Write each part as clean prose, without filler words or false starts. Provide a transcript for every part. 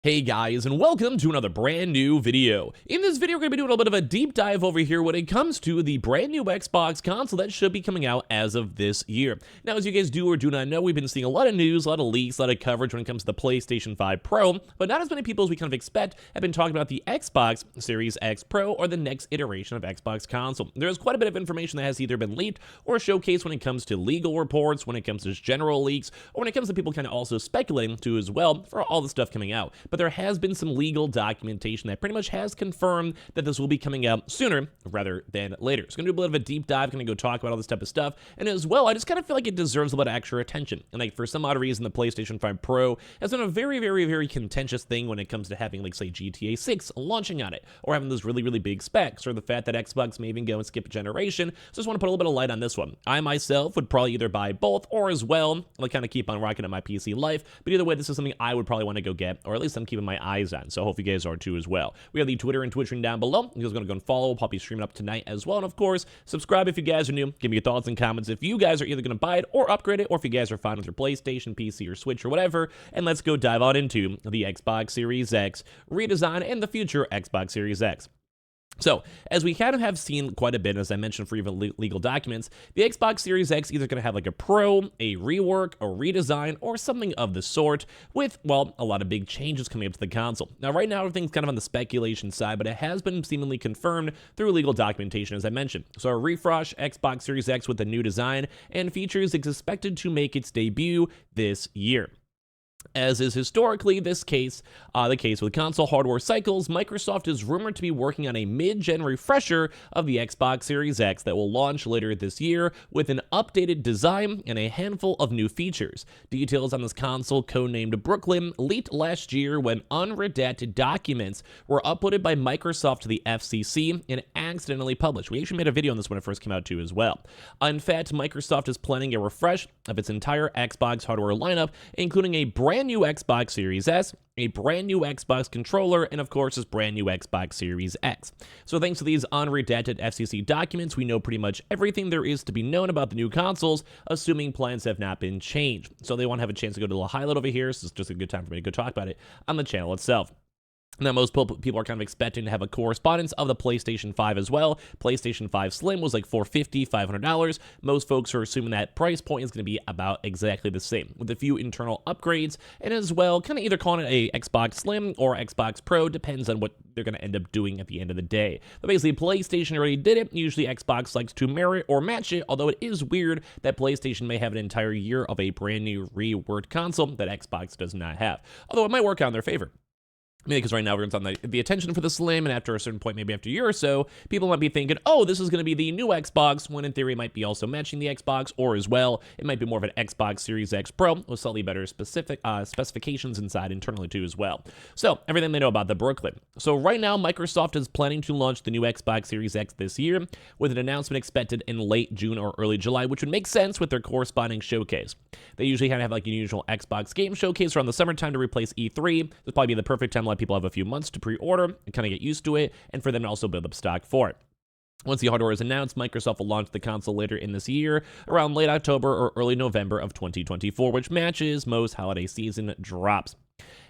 Hey guys, and welcome to another brand new video. In this video, we're going to be doing a little bit of a deep dive over here when it comes to the brand new Xbox console that should be coming out as of this year. Now, as you guys do or do not know, we've been seeing a lot of news, a lot of leaks, a lot of coverage when it comes to the PlayStation 5 Pro, but not as many people as we kind of expect have been talking about the Xbox Series X Pro or the next iteration of Xbox console. There's quite a bit of information that has either been leaked or showcased when it comes to legal reports, when it comes to just general leaks, or when it comes to people kind of also speculating too as well for all the stuff coming out. But there has been some legal documentation that pretty much has confirmed that this will be coming out sooner rather than later. So I'm going to do a bit of a deep dive, going to go talk about all this type of stuff. And as well, I just kind of feel like it deserves a little bit of extra attention. And like for some odd reason, the PlayStation 5 Pro has been a very contentious thing when it comes to having like say GTA 6 launching on it, or having those really big specs, or the fact that Xbox may even go and skip a generation. So just want to put a little bit of light on this one. I myself would probably either buy both or as well, like kind of keep on rocking at my PC life. But either way, this is something I would probably want to go get, or at least I'm keeping my eyes on. So I hope you guys are too as well. We have the Twitter and Twitch link down below. You guys are going to go and follow. We'll probably be streaming up tonight as well. And of course, subscribe if you guys are new. Give me your thoughts and comments if you guys are either going to buy it or upgrade it, or if you guys are fine with your PlayStation, PC, or Switch or whatever. And let's go dive on into the Xbox Series X redesign and the future Xbox Series X. So, as we kind of have seen quite a bit, as I mentioned for even legal documents, the Xbox Series X either going to have like a Pro, a rework, a redesign, or something of the sort, with, well, a lot of big changes coming up to the console. Now, right now, everything's kind of on the speculation side, but it has been seemingly confirmed through legal documentation, as I mentioned. So, a refresh Xbox Series X with a new design and features is expected to make its debut this year. As is historically the case with console hardware cycles, Microsoft is rumored to be working on a mid-gen refresher of the Xbox Series X that will launch later this year with an updated design and a handful of new features. Details on this console, codenamed Brooklyn, leaked last year when unredacted documents were uploaded by Microsoft to the FCC and accidentally published. We actually made a video on this when it first came out too as well. In fact, Microsoft is planning a refresh of its entire Xbox hardware lineup, including a brand new Xbox Series S, a brand new Xbox controller, and of course this brand new Xbox Series X. So thanks to these unredacted FCC documents, we know pretty much everything there is to be known about the new consoles, assuming plans have not been changed. So they won't have a chance to go to the highlight over here, so it's just a good time for me to go talk about it on the channel itself. Now, most people are kind of expecting to have a correspondence of the PlayStation 5 as well. PlayStation 5 Slim was like $450, $500. Most folks are assuming that price point is going to be about exactly the same, with a few internal upgrades, and as well, kind of either calling it a Xbox Slim or Xbox Pro, depends on what they're going to end up doing at the end of the day. But basically, PlayStation already did it. Usually, Xbox likes to mirror it or match it, although it is weird that PlayStation may have an entire year of a brand new reworked console that Xbox does not have, although it might work out in their favor. Maybe because right now we're on the attention for the Slim, and after a certain point, maybe after a year or so, people might be thinking, oh, this is going to be the new Xbox, when in theory it might be also matching the Xbox, or as well, it might be more of an Xbox Series X Pro with slightly better specifications inside internally too as well. So, everything they know about the Brooklyn. So right now, Microsoft is planning to launch the new Xbox Series X this year, with an announcement expected in late June or early July, which would make sense with their corresponding showcase. They usually kind of have like a usual Xbox game showcase around the summertime to replace E3. This would probably be the perfect time to let people have a few months to pre-order and kind of get used to it, and for them to also build up stock for it. Once the hardware is announced, Microsoft will launch the console later in this year, around late October or early November of 2024, which matches most holiday season drops.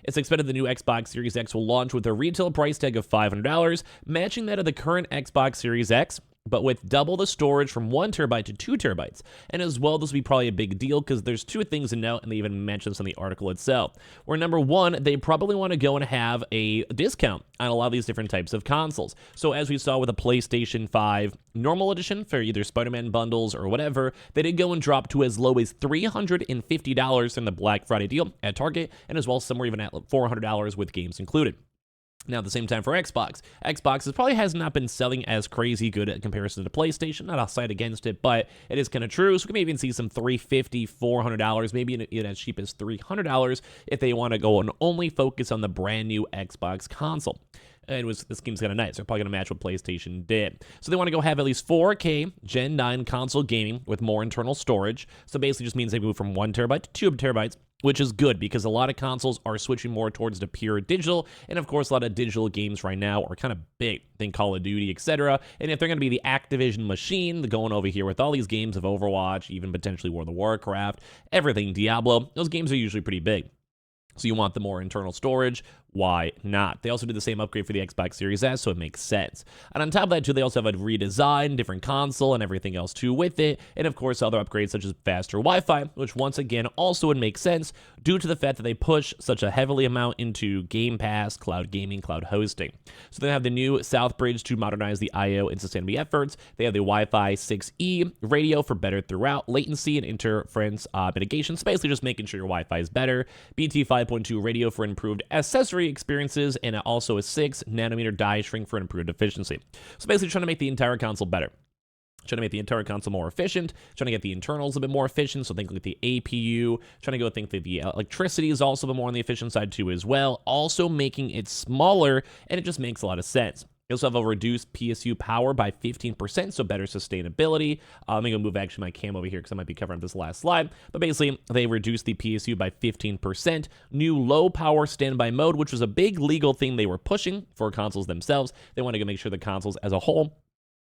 It's expected the new Xbox Series X will launch with a retail price tag of $500, matching that of the current Xbox Series X, but with double the storage from 1 terabyte to 2 terabytes. And as well, this will be probably a big deal because there's two things to note, and they even mention this in the article itself. Where number one, they probably want to go and have a discount on a lot of these different types of consoles. So as we saw with the PlayStation 5 normal edition for either Spider-Man bundles or whatever, they did go and drop to as low as $350 in the Black Friday deal at Target, and as well somewhere even at $400 with games included. Now, at the same time for Xbox probably has not been selling as crazy good in comparison to PlayStation. Not a side against it, but it is kind of true. So we can maybe even see some $350, $400, maybe even as cheap as $300 if they want to go and only focus on the brand new Xbox console. This game's kind of nice. They're probably going to match what PlayStation did. So they want to go have at least 4K Gen 9 console gaming with more internal storage. So basically just means they move from 1 terabyte to 2 terabytes, which is good because a lot of consoles are switching more towards the pure digital, and of course a lot of digital games right now are kind of big. Think Call of Duty, etc. And if they're going to be the Activision machine going over here with all these games of Overwatch, even potentially World of Warcraft, everything Diablo, those games are usually pretty big. So you want the more internal storage, why not? They also did the same upgrade for the Xbox Series S, so it makes sense. And on top of that, too, they also have a redesign, different console, and everything else, too, with it. And, of course, other upgrades such as faster Wi-Fi, which, once again, also would make sense due to the fact that they push such a heavily amount into Game Pass, cloud gaming, cloud hosting. So they have the new South Bridge to modernize the I/O and sustainability efforts. They have the Wi-Fi 6E radio for better throughout latency and interference mitigation. So basically just making sure your Wi-Fi is better. BT 5.2 radio for improved accessory experiences, and also a 6nm die shrink for improved efficiency. So basically trying to make the entire console better. Trying to make the entire console more efficient, trying to get the internals a bit more efficient, so think like the APU, trying to go think that the electricity is also a bit more on the efficient side too as well, also making it smaller, and it just makes a lot of sense. They also have a reduced PSU power by 15%, so better sustainability. I'm going to move actually my cam over here because I might be covering this last slide. But basically, they reduced the PSU by 15%. New low power standby mode, which was a big legal thing they were pushing for consoles themselves. They wanted to make sure the consoles as a whole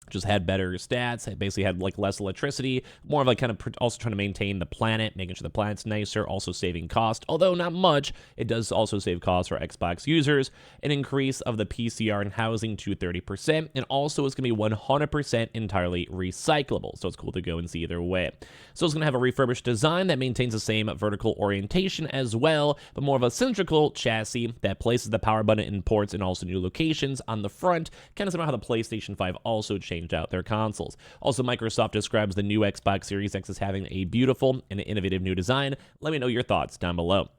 just had better stats, basically had like less electricity, more of like kind of also trying to maintain the planet, making sure the planet's nicer, also saving cost, although not much. It does also save costs for Xbox users. An increase of the PCR in housing to 30%, and also it's going to be 100% entirely recyclable, so it's cool to go and see either way. So it's going to have a refurbished design that maintains the same vertical orientation as well, but more of a cylindrical chassis that places the power button in ports and also new locations on the front, kind of similar how the PlayStation 5 also changed out their consoles. Also, Microsoft describes the new Xbox Series X as having a beautiful and innovative new design. Let me know your thoughts down below.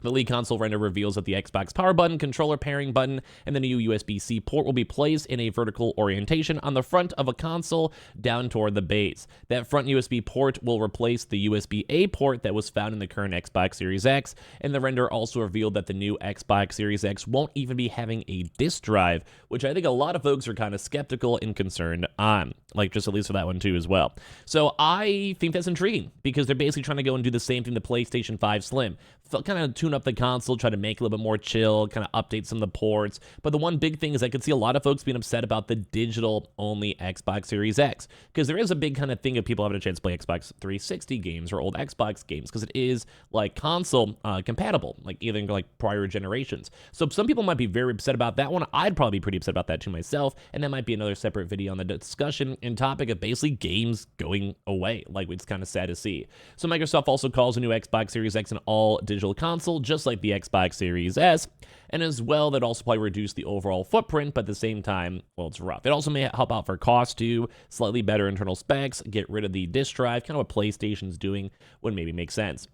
The lead console render reveals that the Xbox power button, controller pairing button, and the new USB-C port will be placed in a vertical orientation on the front of a console down toward the base. That front USB port will replace the USB-A port that was found in the current Xbox Series X, and the render also revealed that the new Xbox Series X won't even be having a disk drive, which I think a lot of folks are kind of skeptical and concerned on, like just at least for that one too as well. So I think that's intriguing because they're basically trying to go and do the same thing the PlayStation 5 Slim. Kind of tune up the console, try to make it a little bit more chill, kind of update some of the ports. But the one big thing is I could see a lot of folks being upset about the digital-only Xbox Series X, because there is a big kind of thing of people having a chance to play Xbox 360 games or old Xbox games, because it is like console compatible, like even like prior generations. So some people might be very upset about that one. I'd probably be pretty upset about that too myself, and that might be another separate video on the discussion and topic of basically games going away. Like, it's kind of sad to see. So Microsoft also calls a new Xbox Series X an all-digital console, just like the Xbox Series S, and as well, that also probably reduce the overall footprint, but at the same time, well, it's rough. It also may help out for cost too, slightly better internal specs, get rid of the disk drive, kind of what PlayStation's doing would maybe make sense.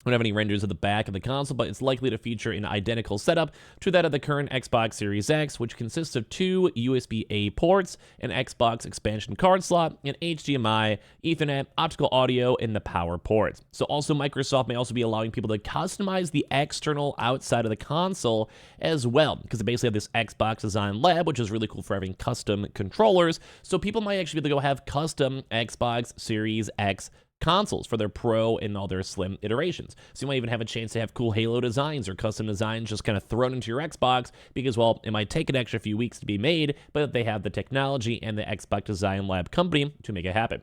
We don't have any renders of the back of the console, but it's likely to feature an identical setup to that of the current Xbox Series X, which consists of two USB-A ports, an Xbox expansion card slot, an HDMI, Ethernet, optical audio, and the power ports. So also Microsoft may also be allowing people to customize the external outside of the console as well, because they basically have this Xbox Design Lab, which is really cool for having custom controllers. So people might actually be able to go have custom Xbox Series X consoles for their Pro and all their Slim iterations. So you might even have a chance to have cool Halo designs or custom designs just kind of thrown into your Xbox because, well, it might take an extra few weeks to be made, but they have the technology and the Xbox Design Lab company to make it happen.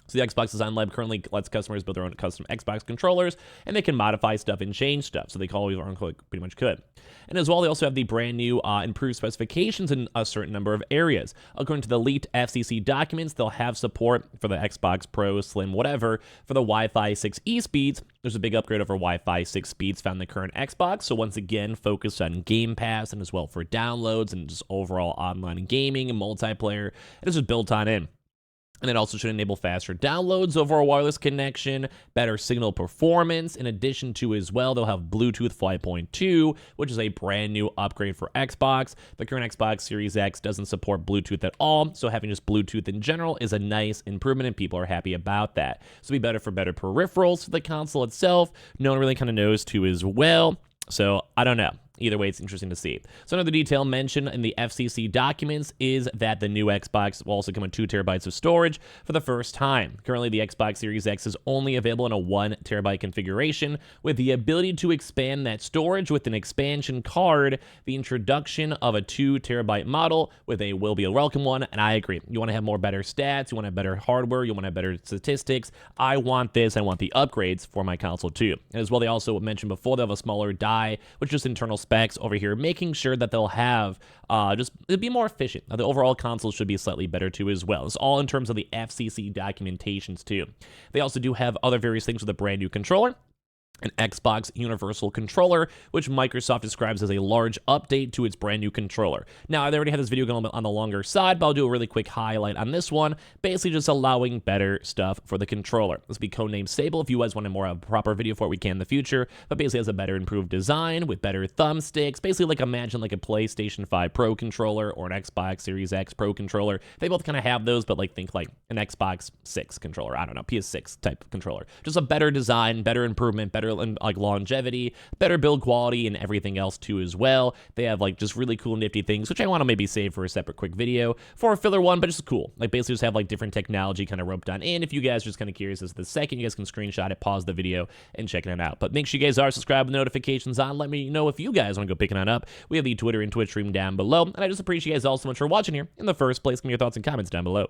So the Xbox Design Lab currently lets customers build their own custom Xbox controllers, and they can modify stuff and change stuff, so they call it pretty much could. And as well, they also have the brand new improved specifications in a certain number of areas. According to the leaked FCC documents, they'll have support for the Xbox Pro, Slim, whatever, for the Wi-Fi 6E speeds. There's a big upgrade over Wi-Fi 6 speeds found in the current Xbox, so once again, focused on Game Pass and as well for downloads and just overall online gaming and multiplayer. And this is built on in. And it also should enable faster downloads over a wireless connection, better signal performance. In addition to as well, they'll have Bluetooth 5.2, which is a brand new upgrade for Xbox. The current Xbox Series X doesn't support Bluetooth at all, so having just Bluetooth in general is a nice improvement, and people are happy about that. So it'll be better for better peripherals for the console itself. No one really kind of knows too as well. So I don't know. either way, it's interesting to see. So another detail mentioned in the FCC documents is that the new Xbox will also come with 2 terabytes of storage for the first time. Currently, the Xbox Series X is only available in a 1 terabyte configuration, with the ability to expand that storage with an expansion card. The introduction of a 2 terabyte model with a will be a welcome one, and I agree. You want to have more better stats, you want to have better hardware, you want to have better statistics. I want this, I want the upgrades for my console too. And as well, they also mentioned before, they'll have a smaller die, which is just internal specs over here, making sure that they'll have it'd be more efficient. The overall console should be slightly better too as well. It's all in terms of the FCC documentations too. They also do have other various things with a brand new controller, an Xbox Universal Controller, which Microsoft describes as a large update to its brand new controller. Now, I already had this video going on the longer side, but I'll do a really quick highlight on this one, basically just allowing better stuff for the controller. This will be codenamed Stable. If you guys want a more proper video for it, we can in the future, but basically has a better improved design with better thumbsticks, basically like imagine like a PlayStation 5 Pro controller or an Xbox Series X Pro controller. They both kind of have those, but like think like an Xbox 6 controller, I don't know, PS6 type controller. Just a better design, better improvement, better like longevity, better build quality, and everything else too as well. They have like just really cool nifty things, which I want to maybe save for a separate quick video for a filler one, but it's cool. Like basically just have like different technology kind of roped on in. If you guys are just kind of curious as to the second, you guys can screenshot it, pause the video, and check it out. But make sure you guys are subscribed with notifications on. Let me know if you guys want to go picking on up. We have the Twitter and Twitch stream down below, and I just appreciate you guys all so much for watching here in the first place. Give me your thoughts and comments down below.